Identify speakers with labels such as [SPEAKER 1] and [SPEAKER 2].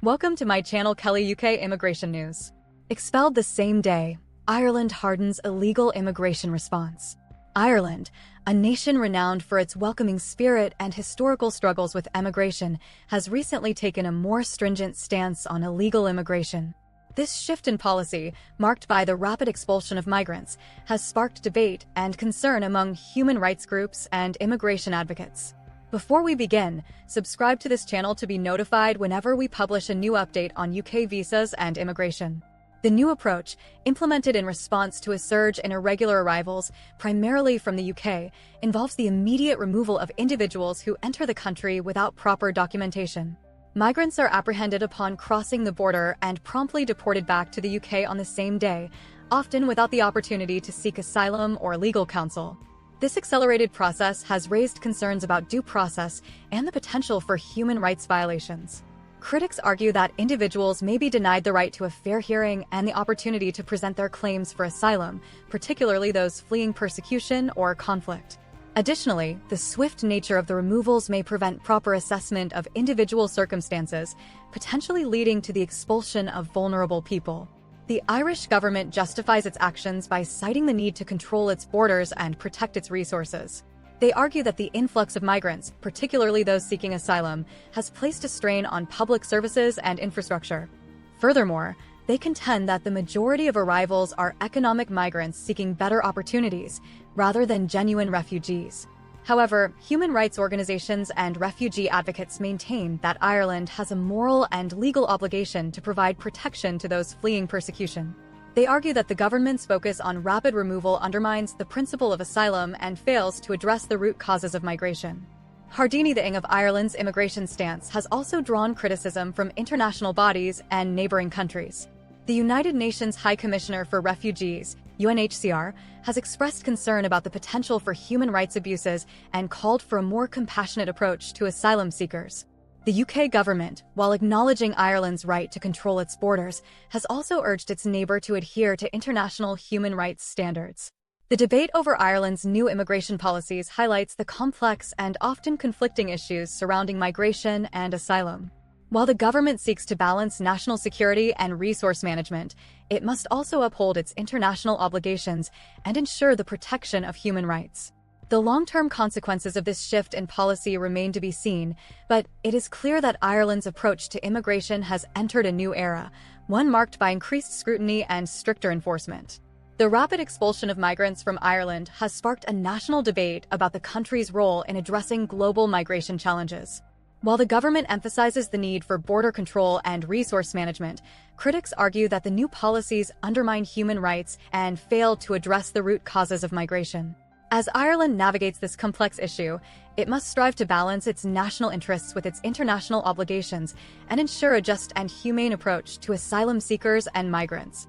[SPEAKER 1] Welcome to my channel Kelly UK Immigration News. Expelled the same day, Ireland hardens illegal immigration response. Ireland, a nation renowned for its welcoming spirit and historical struggles with emigration, has recently taken a more stringent stance on illegal immigration. This shift in policy, marked by the rapid expulsion of migrants, has sparked debate and concern among human rights groups and immigration advocates. Before we begin, subscribe to this channel to be notified whenever we publish a new update on UK visas and immigration. The new approach, implemented in response to a surge in irregular arrivals, primarily from the UK, involves the immediate removal of individuals who enter the country without proper documentation. Migrants are apprehended upon crossing the border and promptly deported back to the UK on the same day, often without the opportunity to seek asylum or legal counsel. This accelerated process has raised concerns about due process and the potential for human rights violations. Critics argue that individuals may be denied the right to a fair hearing and the opportunity to present their claims for asylum, particularly those fleeing persecution or conflict. Additionally, the swift nature of the removals may prevent proper assessment of individual circumstances, potentially leading to the expulsion of vulnerable people. The Irish government justifies its actions by citing the need to control its borders and protect its resources. They argue that the influx of migrants, particularly those seeking asylum, has placed a strain on public services and infrastructure. Furthermore, they contend that the majority of arrivals are economic migrants seeking better opportunities, rather than genuine refugees. However, human rights organizations and refugee advocates maintain that Ireland has a moral and legal obligation to provide protection to those fleeing persecution. They argue that the government's focus on rapid removal undermines the principle of asylum and fails to address the root causes of migration. Hardening of Ireland's immigration stance has also drawn criticism from international bodies and neighboring countries. The United Nations High Commissioner for Refugees, UNHCR, has expressed concern about the potential for human rights abuses and called for a more compassionate approach to asylum seekers. The UK government, while acknowledging Ireland's right to control its borders, has also urged its neighbour to adhere to international human rights standards. The debate over Ireland's new immigration policies highlights the complex and often conflicting issues surrounding migration and asylum. While the government seeks to balance national security and resource management, it must also uphold its international obligations and ensure the protection of human rights. The long-term consequences of this shift in policy remain to be seen, but it is clear that Ireland's approach to immigration has entered a new era, one marked by increased scrutiny and stricter enforcement. The rapid expulsion of migrants from Ireland has sparked a national debate about the country's role in addressing global migration challenges. While the government emphasizes the need for border control and resource management, critics argue that the new policies undermine human rights and fail to address the root causes of migration. As Ireland navigates this complex issue, it must strive to balance its national interests with its international obligations and ensure a just and humane approach to asylum seekers and migrants.